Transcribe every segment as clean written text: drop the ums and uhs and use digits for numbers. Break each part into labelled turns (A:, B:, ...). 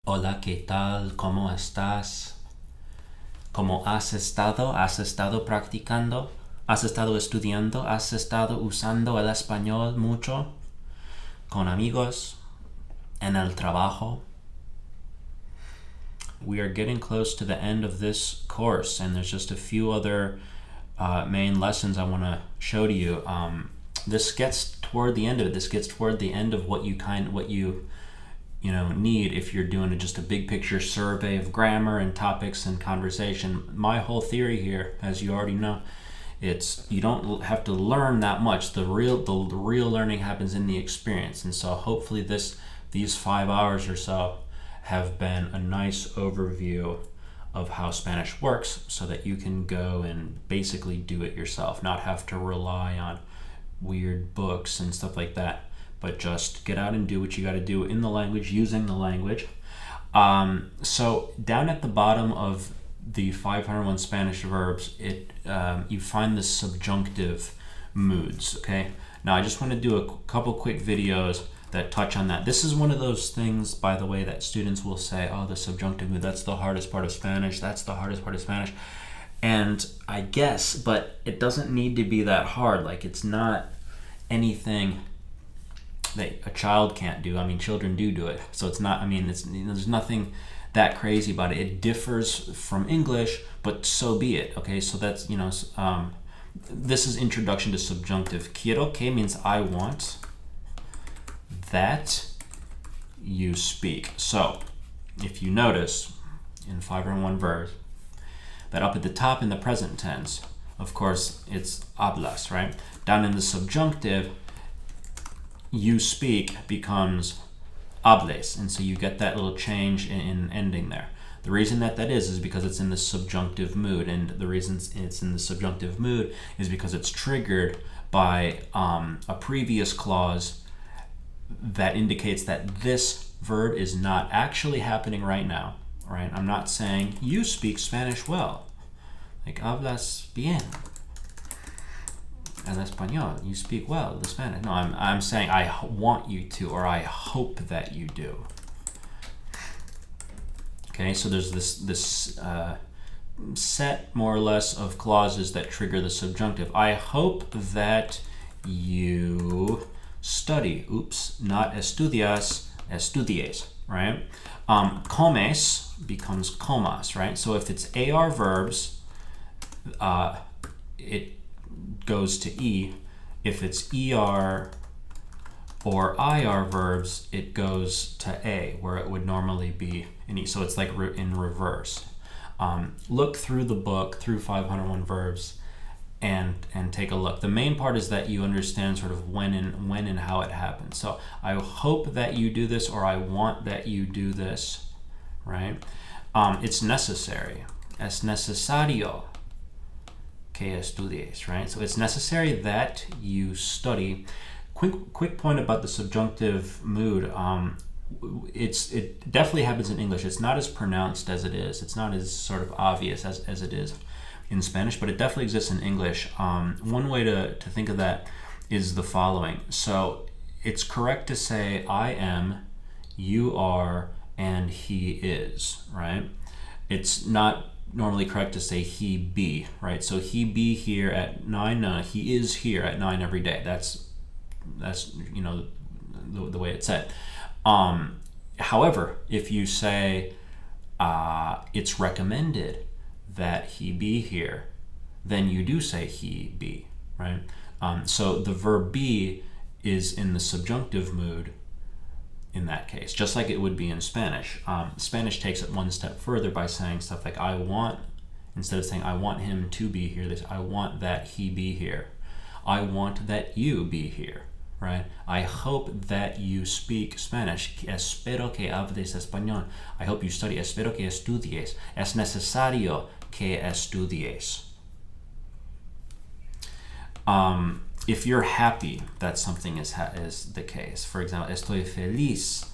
A: Hola, ¿qué tal? ¿Cómo estás? ¿Cómo has estado? ¿Has estado practicando? ¿Has estado estudiando? ¿Has estado usando el español mucho? ¿Con amigos? ¿En el trabajo? We are getting close to the end of this course, and there's just a few other main lessons I want to show to you. This gets toward the end of it. This gets toward the end of what you need if you're doing just a big picture survey of grammar and topics and conversation. My whole theory here, as you already know, it's you don't have to learn that much. The real learning happens in the experience. And so hopefully these 5 hours or so have been a nice overview of how Spanish works so that you can go and basically do it yourself, not have to rely on weird books and stuff like that, but just get out and do what you got to do in the language, using the language. So down at the bottom of the 501 Spanish verbs, you find the subjunctive moods. Okay. Now I just want to do a couple quick videos that touch on that. This is one of those things, by the way, that students will say, "Oh, the subjunctive mood, that's the hardest part of Spanish. That's the hardest part of Spanish." And I guess, but it doesn't need to be that hard. Like, it's not anything that a child can't do. I mean, children do it. So it's not, there's nothing that crazy about it. It differs from English, but so be it. Okay, so that's, this is introduction to subjunctive. Quiero que means I want that you speak. So if you notice in 501 verbs that up at the top in the present tense, of course, it's hablas, right? Down in the subjunctive, you speak becomes hables, and so you get that little change in ending there. The reason that is because it's in the subjunctive mood, and the reason it's in the subjunctive mood is because it's triggered by a previous clause that indicates that this verb is not actually happening right now, right? I'm not saying you speak Spanish well, like hablas bien el español, you speak well the Spanish. No, I'm saying I want you to, or I hope that you do. Okay, so there's this set more or less of clauses that trigger the subjunctive. I hope that you study. Oops, not estudias, estudies, right? Comes becomes comas, right? So if it's AR verbs, it goes to E. If it's ER or IR verbs, it goes to A, where it would normally be in E. So it's like in reverse. Look through the book, through 501 verbs, and take a look. The main part is that you understand sort of when and how it happens. So I hope that you do this, or I want that you do this, right? It's necessary. Es necesario que estudies, right? So it's necessary that you study. Quick point about the subjunctive mood. It definitely happens in English. It's not as pronounced as it is. It's not as sort of obvious as it is in Spanish, but it definitely exists in English. One way to think of that is the following. So it's correct to say I am, you are, and he is, right? It's not normally correct to say he be, right? So he be here at 9. No, he is here at 9 every day. That's the way it's said. However, if you say it's recommended that he be here, then you do say he be, right? So the verb be is in the subjunctive mood in that case, just like it would be in Spanish. Spanish takes it one step further by saying stuff like I want, instead of saying I want him to be here, they say I want that he be here. I want that you be here, right? I hope that you speak Spanish. Espero que hables español. I hope you study. Espero que estudies. Es necesario que estudies. If you're happy that something is the case, for example, estoy feliz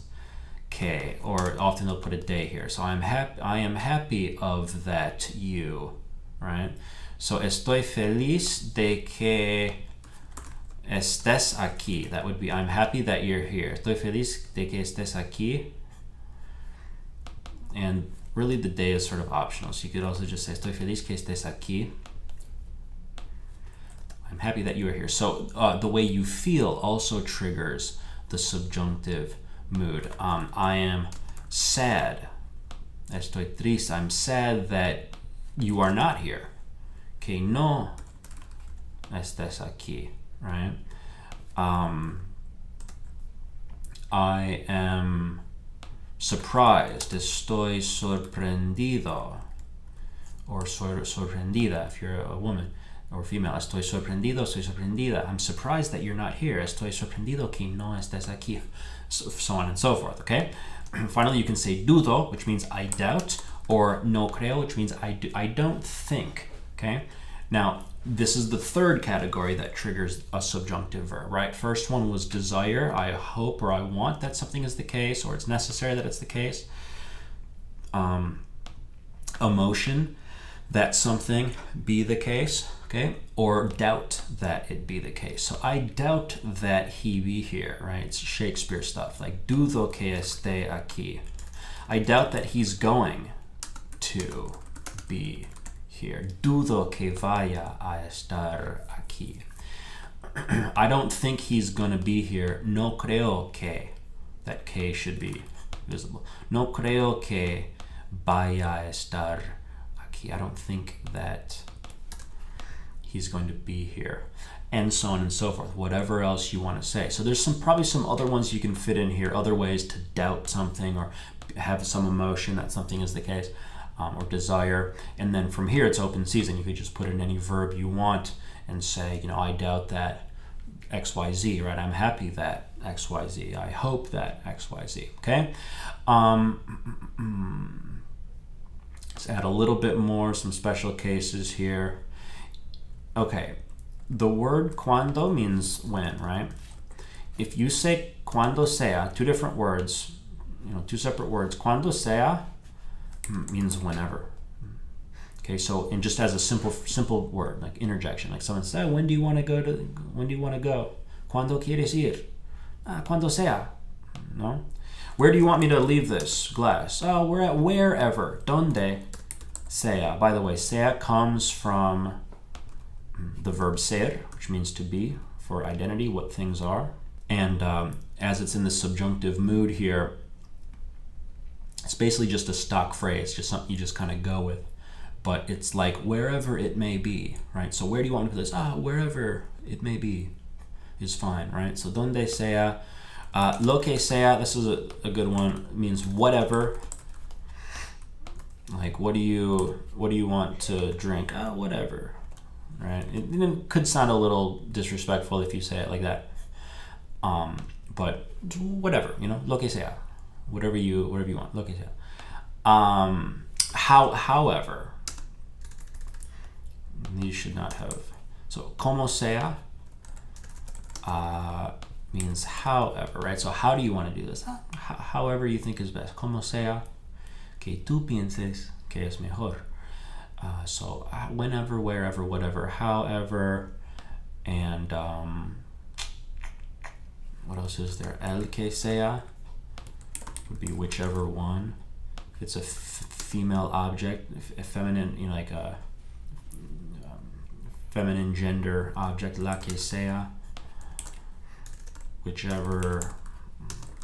A: que, or often they'll put a de here. So I am happy of that you, right? So estoy feliz de que estés aquí. That would be I'm happy that you're here. Estoy feliz de que estés aquí. And really the de is sort of optional. So you could also just say, estoy feliz que estés aquí. I'm happy that you are here. So the way you feel also triggers the subjunctive mood. I am sad. Estoy triste. I'm sad that you are not here. Que no estés aquí, right? I am surprised. Estoy sorprendido. Or sorprendida if you're a woman or female. Estoy sorprendido, estoy sorprendida. I'm surprised that you're not here. Estoy sorprendido que no estés aquí. So on and so forth, okay? Finally, you can say dudo, which means I doubt, or no creo, which means I don't think, okay? Now, this is the third category that triggers a subjunctive verb, right? First one was desire. I hope or I want that something is the case, or it's necessary that it's the case. Emotion, that something be the case, okay? Or doubt that it be the case. So I doubt that he be here, right? It's Shakespeare stuff, like dudo que esté aquí. I doubt that he's going to be here. Dudo que vaya a estar aquí. I don't think he's gonna be here. No creo que. That que should be visible. No creo que vaya a estar aquí. I don't think that he's going to be here. And so on and so forth. Whatever else you want to say. So there's probably some other ones you can fit in here. Other ways to doubt something or have some emotion that something is the case. Or desire, and then from here it's open season. You could just put in any verb you want and say, I doubt that XYZ, right? I'm happy that XYZ. I hope that XYZ, okay? Let's add a little bit more, some special cases here. Okay, the word cuando means when, right? If you say cuando sea, two different words, two separate words, cuando sea means whenever. Okay, so and just as a simple word, like interjection, like someone said, when do you want to go? Cuando quieres ir? Cuando sea. No? Where do you want me to leave this glass? Oh, we're at wherever. Donde sea. By the way, sea comes from the verb ser, which means to be, for identity, what things are. And as it's in the subjunctive mood here, it's basically just a stock phrase, just something you just kind of go with. But it's like wherever it may be, right? So where do you want me to put this? Wherever it may be is fine, right? So donde sea, lo que sea, this is a good one. It means whatever. Like what do you want to drink? Whatever, right? It could sound a little disrespectful if you say it like that. But whatever, lo que sea. Whatever you want. Lo que sea. However, you should not have. So como sea means however, right? So how do you want to do this? However you think is best. Como sea que tú pienses que es mejor. So whenever, wherever, whatever, however, and what else is there? El que sea would be whichever one. It's a female object, a feminine, like a feminine gender object, la que sea, whichever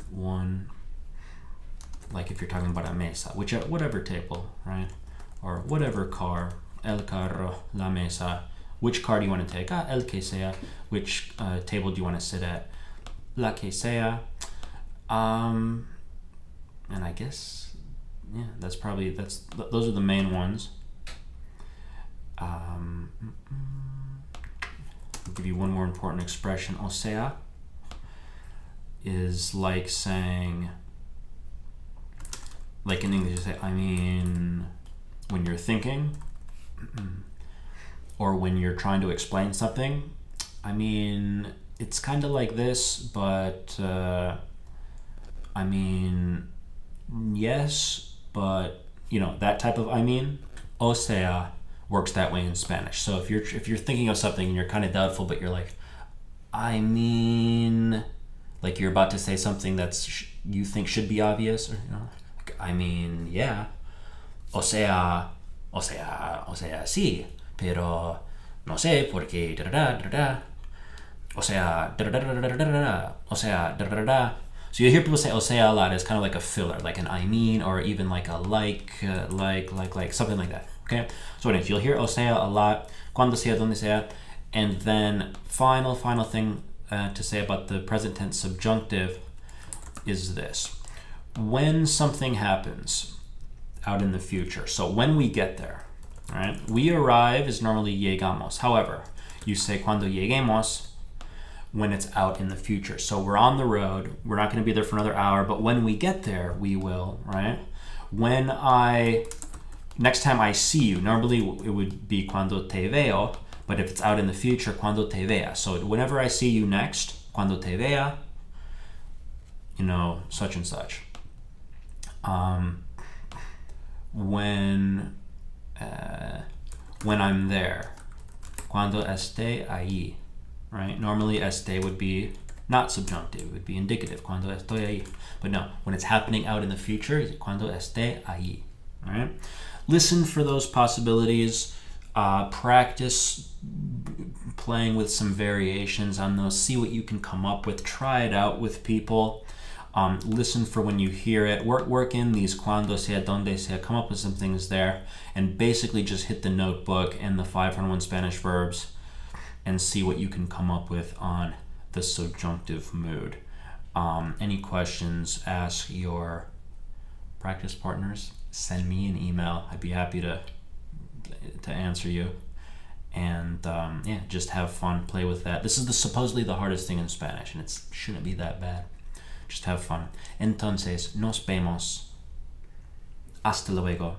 A: one. Like if you're talking about a mesa, whatever table, right? Or whatever car, el carro, la mesa. Which car do you want to take? El que sea. Which table do you want to sit at? La que sea. And I guess, yeah, those are the main ones. I'll give you one more important expression. O sea is like saying, like in English you say, I mean, when you're thinking, or when you're trying to explain something. I mean, it's kind of like this, but I mean, yes, but that type of I mean. O sea works that way in Spanish. So if you're thinking of something and you're kind of doubtful, but you're like, I mean, like you're about to say something that's you think should be obvious, or I mean, yeah. O sea, sí, pero no sé porque O sea, o sea, So you hear people say o sea a lot. It's kind of like a filler, like an I mean, or even like a like, something like that. Okay? So anyways, you'll hear o sea a lot. Cuando sea, donde sea. And then final thing to say about the present tense subjunctive is this. When something happens out in the future, so when we get there, right? We arrive is normally llegamos. However, you say cuando lleguemos when it's out in the future. So we're on the road, we're not going to be there for another hour, but when we get there, we will, right? Next time I see you, normally it would be cuando te veo, but if it's out in the future, cuando te vea. So whenever I see you next, cuando te vea, such and such. When I'm there, cuando esté allí, right? Normally esté would be not subjunctive, it would be indicative, cuando estoy allí. But no, when it's happening out in the future, cuando esté allí, right? Listen for those possibilities. Practice playing with some variations on those. See what you can come up with. Try it out with people. Listen for when you hear it. Work in these cuando sea, donde sea. Come up with some things there. And basically just hit the notebook and the 501 Spanish verbs and see what you can come up with on the subjunctive mood. Any questions, ask your practice partners. Send me an email. I'd be happy to answer you. And just have fun, play with that. This is supposedly the hardest thing in Spanish, and it shouldn't be that bad. Just have fun. Entonces, nos vemos. Hasta luego.